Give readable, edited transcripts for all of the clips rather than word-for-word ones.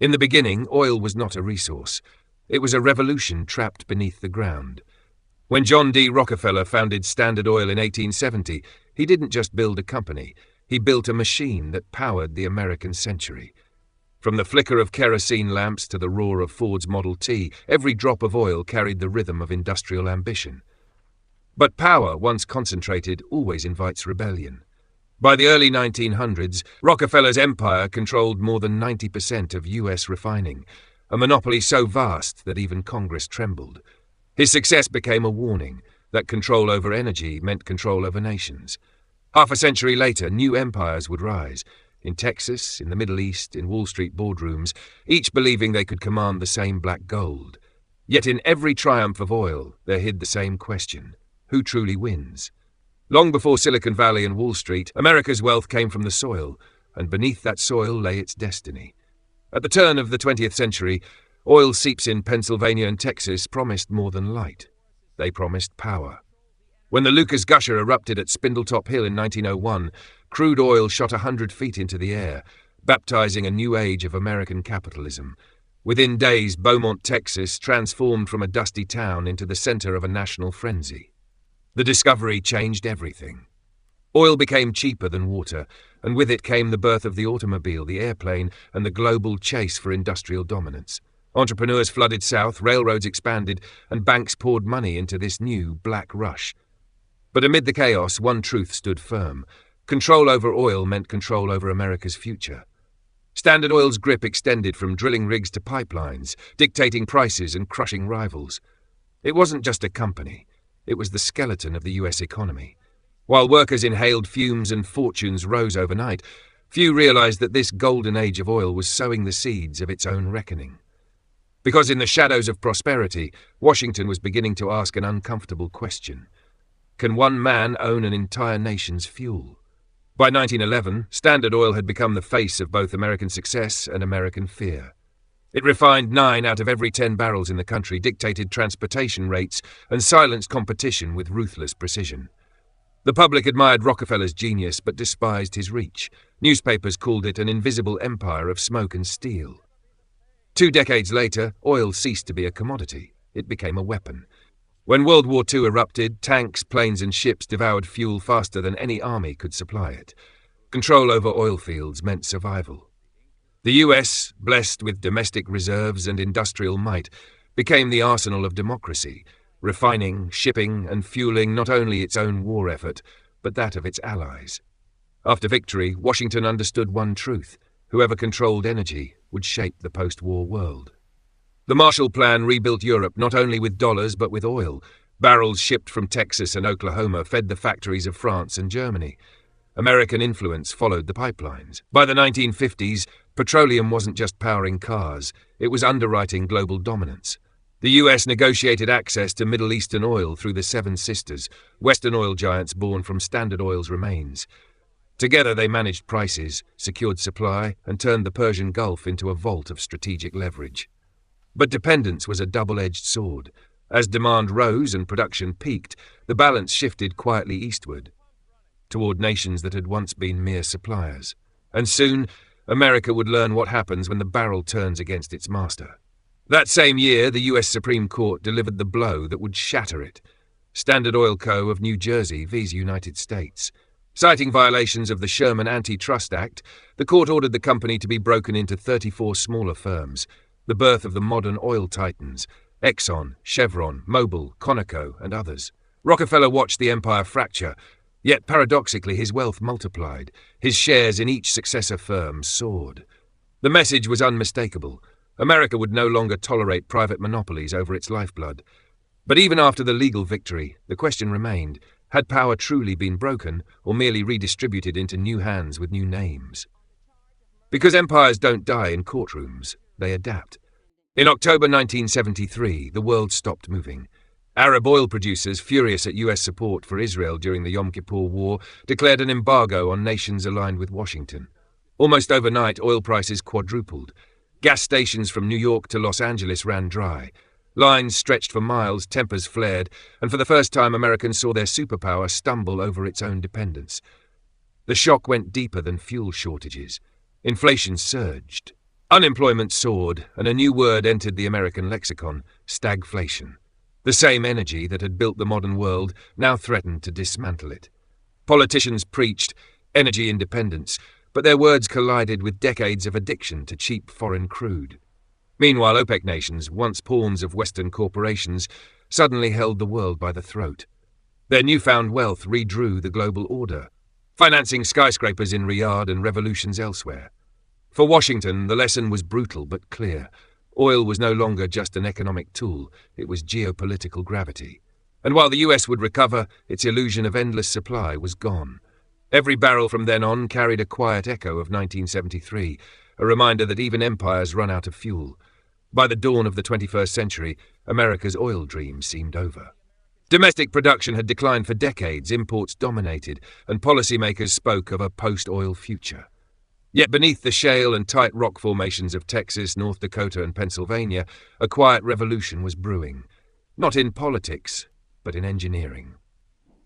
In the beginning, oil was not a resource. It was a revolution trapped beneath the ground. When John D. Rockefeller founded Standard Oil in 1870, he didn't just build a company, he built a machine that powered the American century. From the flicker of kerosene lamps to the roar of Ford's Model T, every drop of oil carried the rhythm of industrial ambition. But power, once concentrated, always invites rebellion. By the early 1900s, Rockefeller's empire controlled more than 90% of U.S. refining, a monopoly so vast that even Congress trembled. His success became a warning that control over energy meant control over nations. Half a century later, new empires would rise, in Texas, in the Middle East, in Wall Street boardrooms, each believing they could command the same black gold. Yet in every triumph of oil, there hid the same question: who truly wins? Long before Silicon Valley and Wall Street, America's wealth came from the soil, and beneath that soil lay its destiny. At the turn of the 20th century, oil seeps in Pennsylvania and Texas promised more than light. They promised power. When the Lucas Gusher erupted at Spindletop Hill in 1901, crude oil shot 100 feet into the air, baptizing a new age of American capitalism. Within days, Beaumont, Texas, transformed from a dusty town into the center of a national frenzy. The discovery changed everything. Oil became cheaper than water, and with it came the birth of the automobile, the airplane, and the global chase for industrial dominance. Entrepreneurs flooded south, railroads expanded, and banks poured money into this new black rush. But amid the chaos, one truth stood firm. Control over oil meant control over America's future. Standard Oil's grip extended from drilling rigs to pipelines, dictating prices and crushing rivals. It wasn't just a company. It was the skeleton of the U.S. economy. While workers inhaled fumes and fortunes rose overnight, few realized that this golden age of oil was sowing the seeds of its own reckoning. Because in the shadows of prosperity, Washington was beginning to ask an uncomfortable question. Can one man own an entire nation's fuel? By 1911, Standard Oil had become the face of both American success and American fear. It refined 9 out of every 10 barrels in the country, dictated transportation rates, and silenced competition with ruthless precision. The public admired Rockefeller's genius but despised his reach. Newspapers called it an invisible empire of smoke and steel. 2 decades later, oil ceased to be a commodity. It became a weapon. When World War II erupted, tanks, planes, and ships devoured fuel faster than any army could supply it. Control over oil fields meant survival. The U.S., blessed with domestic reserves and industrial might, became the arsenal of democracy, refining, shipping, and fueling not only its own war effort, but that of its allies. After victory, Washington understood one truth: whoever controlled energy would shape the post-war world. The Marshall Plan rebuilt Europe not only with dollars but with oil. Barrels shipped from Texas and Oklahoma fed the factories of France and Germany. American influence followed the pipelines. By the 1950s, petroleum wasn't just powering cars, it was underwriting global dominance. The U.S. negotiated access to Middle Eastern oil through the Seven Sisters, Western oil giants born from Standard Oil's remains. Together they managed prices, secured supply, and turned the Persian Gulf into a vault of strategic leverage. But dependence was a double-edged sword. As demand rose and production peaked, the balance shifted quietly eastward, toward nations that had once been mere suppliers. And soon, America would learn what happens when the barrel turns against its master. That same year, the U.S. Supreme Court delivered the blow that would shatter it. Standard Oil Co. of New Jersey vs. United States. Citing violations of the Sherman Antitrust Act, the court ordered the company to be broken into 34 smaller firms, the birth of the modern oil titans: Exxon, Chevron, Mobil, Conoco, and others. Rockefeller watched the empire fracture, yet paradoxically his wealth multiplied. His shares in each successor firm soared. The message was unmistakable. America would no longer tolerate private monopolies over its lifeblood. But even after the legal victory, the question remained: had power truly been broken, or merely redistributed into new hands with new names? Because empires don't die in courtrooms, they adapt. In October 1973, the world stopped moving. Arab oil producers, furious at U.S. support for Israel during the Yom Kippur War, declared an embargo on nations aligned with Washington. Almost overnight, oil prices quadrupled. Gas stations from New York to Los Angeles ran dry. Lines stretched for miles, tempers flared, and for the first time Americans saw their superpower stumble over its own dependence. The shock went deeper than fuel shortages. Inflation surged. Unemployment soared, and a new word entered the American lexicon: stagflation. The same energy that had built the modern world now threatened to dismantle it. Politicians preached energy independence, but their words collided with decades of addiction to cheap foreign crude. Meanwhile, OPEC nations, once pawns of Western corporations, suddenly held the world by the throat. Their newfound wealth redrew the global order, financing skyscrapers in Riyadh and revolutions elsewhere. For Washington, the lesson was brutal but clear. Oil was no longer just an economic tool, it was geopolitical gravity. And while the US would recover, its illusion of endless supply was gone. Every barrel from then on carried a quiet echo of 1973, a reminder that even empires run out of fuel. By the dawn of the 21st century, America's oil dream seemed over. Domestic production had declined for decades, imports dominated, and policymakers spoke of a post-oil future. Yet beneath the shale and tight rock formations of Texas, North Dakota, and Pennsylvania, a quiet revolution was brewing. Not in politics, but in engineering.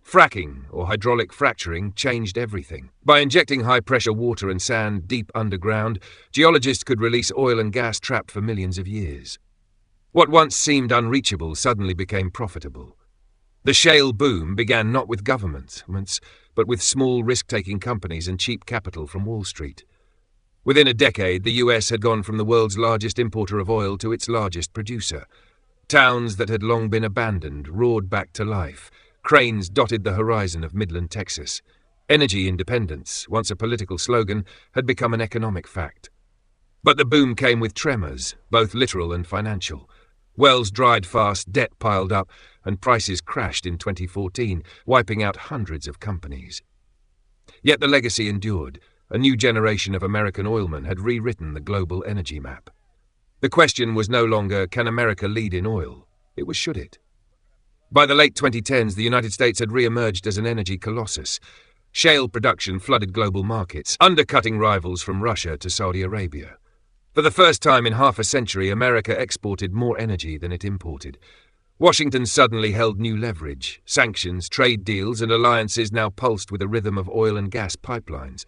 Fracking, or hydraulic fracturing, changed everything. By injecting high-pressure water and sand deep underground, geologists could release oil and gas trapped for millions of years. What once seemed unreachable suddenly became profitable. The shale boom began not with governments, but with small risk-taking companies and cheap capital from Wall Street. Within a decade, the US had gone from the world's largest importer of oil to its largest producer. Towns that had long been abandoned roared back to life. Cranes dotted the horizon of Midland, Texas. Energy independence, once a political slogan, had become an economic fact. But the boom came with tremors, both literal and financial. Wells dried fast, debt piled up, and prices crashed in 2014, wiping out hundreds of companies. Yet the legacy endured. A new generation of American oilmen had rewritten the global energy map. The question was no longer, can America lead in oil? It was, should it? By the late 2010s, the United States had re-emerged as an energy colossus. Shale production flooded global markets, undercutting rivals from Russia to Saudi Arabia. For the first time in half a century, America exported more energy than it imported. Washington suddenly held new leverage. Sanctions, trade deals, and alliances now pulsed with a rhythm of oil and gas pipelines.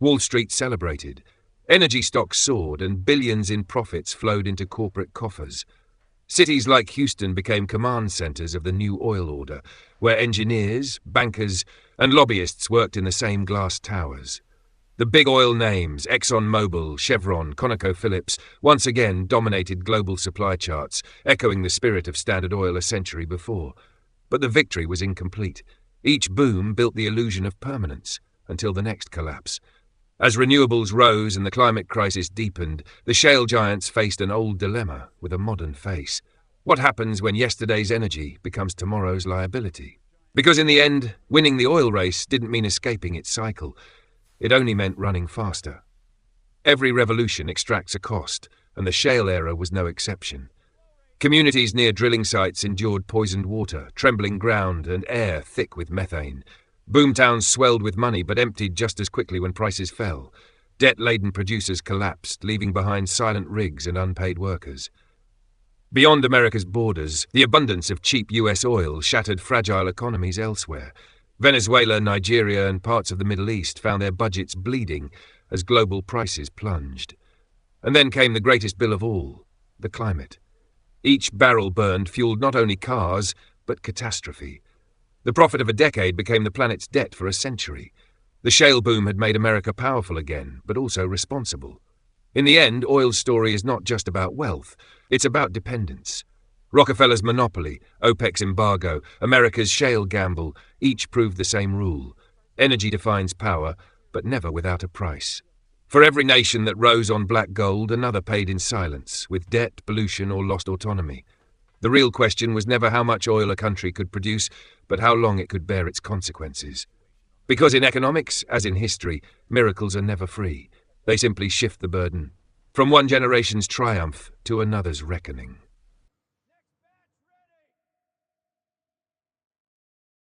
Wall Street celebrated. Energy stocks soared, and billions in profits flowed into corporate coffers. Cities like Houston became command centers of the new oil order, where engineers, bankers, and lobbyists worked in the same glass towers. The big oil names, ExxonMobil, Chevron, ConocoPhillips, once again dominated global supply charts, echoing the spirit of Standard Oil a century before. But the victory was incomplete. Each boom built the illusion of permanence, until the next collapse. As renewables rose and the climate crisis deepened, the shale giants faced an old dilemma with a modern face. What happens when yesterday's energy becomes tomorrow's liability? Because in the end, winning the oil race didn't mean escaping its cycle. It only meant running faster. Every revolution extracts a cost, and the shale era was no exception. Communities near drilling sites endured poisoned water, trembling ground, and air thick with methane. Boomtowns swelled with money but emptied just as quickly when prices fell. Debt-laden producers collapsed, leaving behind silent rigs and unpaid workers. Beyond America's borders, the abundance of cheap US oil shattered fragile economies elsewhere. Venezuela, Nigeria, and parts of the Middle East found their budgets bleeding as global prices plunged. And then came the greatest bill of all, the climate. Each barrel burned fueled not only cars, but catastrophe. The profit of a decade became the planet's debt for a century. The shale boom had made America powerful again, but also responsible. In the end, oil's story is not just about wealth, it's about dependence. Rockefeller's monopoly, OPEC's embargo, America's shale gamble, each proved the same rule. Energy defines power, but never without a price. For every nation that rose on black gold, another paid in silence, with debt, pollution, or lost autonomy. The real question was never how much oil a country could produce, but how long it could bear its consequences. Because in economics, as in history, miracles are never free. They simply shift the burden from one generation's triumph to another's reckoning.